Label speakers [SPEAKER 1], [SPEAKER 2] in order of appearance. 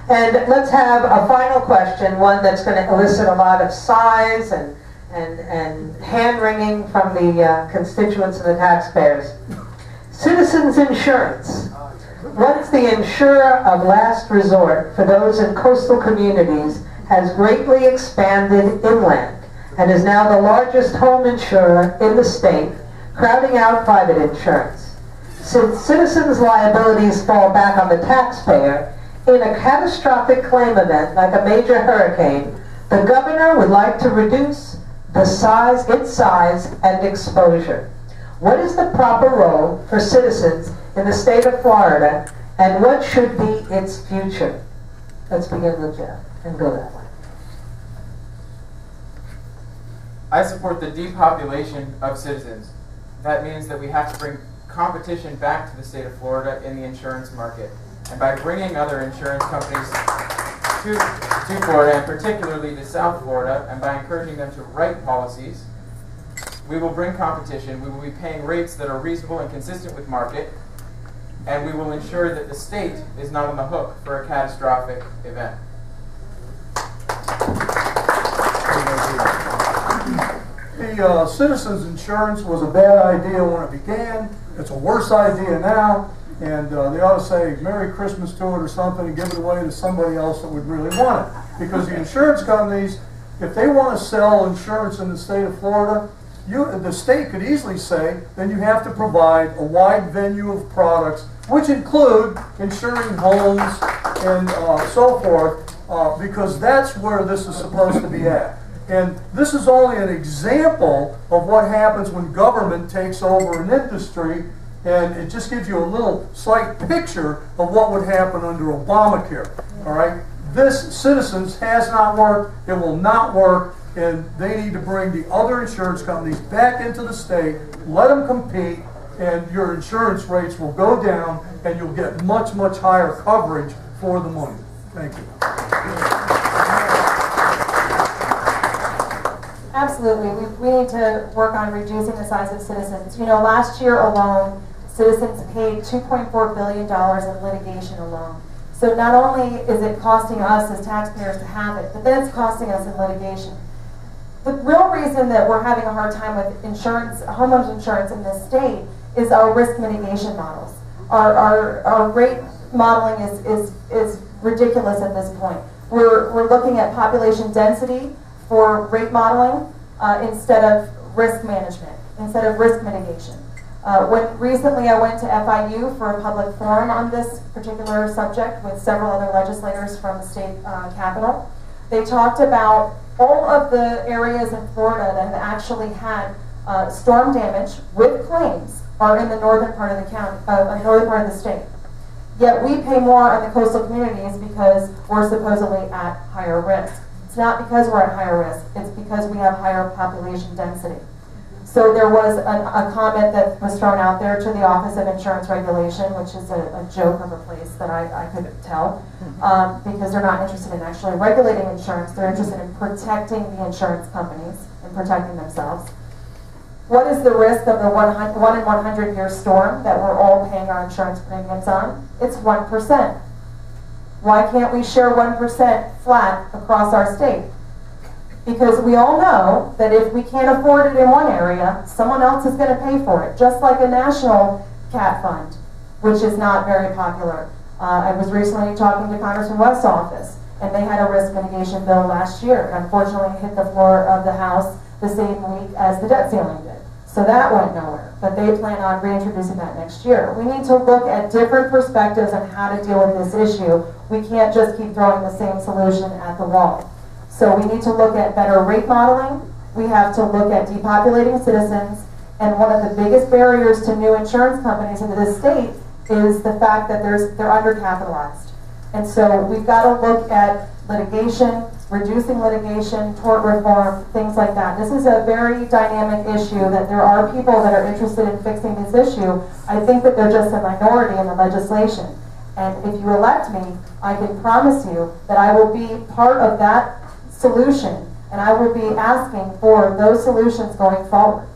[SPEAKER 1] And let's have a final question, one that's going to elicit a lot of sighs and hand-wringing from the constituents and the taxpayers. Citizens insurance. Once the insurer of last resort for those in coastal communities, has greatly expanded inland and is now the largest home insurer in the state, crowding out private insurance. Since citizens' liabilities fall back on the taxpayer, in a catastrophic claim event like a major hurricane, the governor would like to reduce its size and exposure. What is the proper role for citizens in the state of Florida, and what should be its future? Let's begin with Jeff and go that way.
[SPEAKER 2] I support the depopulation of citizens. That means that we have to bring competition back to the state of Florida in the insurance market. And by bringing other insurance companies to Florida, and particularly to South Florida, and by encouraging them to write policies, we will bring competition. We will be paying rates that are reasonable and consistent with market, and we will ensure that the state is not on the hook for a catastrophic event.
[SPEAKER 3] The citizens insurance was a bad idea when it began. It's a worse idea now, and they ought to say Merry Christmas to it or something and give it away to somebody else that would really want it. Because the insurance companies, if they want to sell insurance in the state of Florida, the state could easily say, then you have to provide a wide venue of products, which include insuring homes and so forth, because that's where this is supposed to be at. And this is only an example of what happens when government takes over an industry, and it just gives you a little slight picture of what would happen under Obamacare. All right? This Citizens has not worked, it will not work, and they need to bring the other insurance companies back into the state, let them compete, and your insurance rates will go down, and you'll get much, much higher coverage for the money. Thank you.
[SPEAKER 4] Absolutely. We need to work on reducing the size of Citizens. You know, last year alone, Citizens paid $2.4 billion in litigation alone. So not only is it costing us as taxpayers to have it, but then it's costing us in litigation. The real reason that we're having a hard time with insurance, homeowners insurance in this state, is our risk mitigation models. Our rate modeling is ridiculous at this point. We're looking at population density for rate modeling instead of risk management, instead of risk mitigation. Recently I went to FIU for a public forum on this particular subject with several other legislators from the state capitol. They talked about all of the areas in Florida that have actually had storm damage with claims are in the northern part of the county, northern part of the state. Yet we pay more on the coastal communities because we're supposedly at higher risk. It's not because we're at higher risk, it's because we have higher population density. So there was a comment that was thrown out there to the Office of Insurance Regulation, which is a joke of a place that I could tell, because they're not interested in actually regulating insurance, they're interested in protecting the insurance companies and protecting themselves. What is the risk of the 1 in 100 year storm that we're all paying our insurance premiums on? It's 1%. Why can't we share 1% flat across our state? Because we all know that if we can't afford it in one area, someone else is going to pay for it. Just like a national cat fund, which is not very popular. I was recently talking to Congressman West's office, and they had a risk mitigation bill last year. Unfortunately, it hit the floor of the House the same week as the debt ceiling did. So that went nowhere, but they plan on reintroducing that next year. We need to look at different perspectives on how to deal with this issue. We can't just keep throwing the same solution at the wall. So we need to look at better rate modeling. We have to look at depopulating Citizens. And one of the biggest barriers to new insurance companies into this state is the fact that they're undercapitalized. And so we've got to look at litigation, reducing litigation, tort reform, things like that. This is a very dynamic issue that there are people that are interested in fixing this issue. I think that they're just a minority in the legislation. And if you elect me, I can promise you that I will be part of that solution, and I will be asking for those solutions going forward.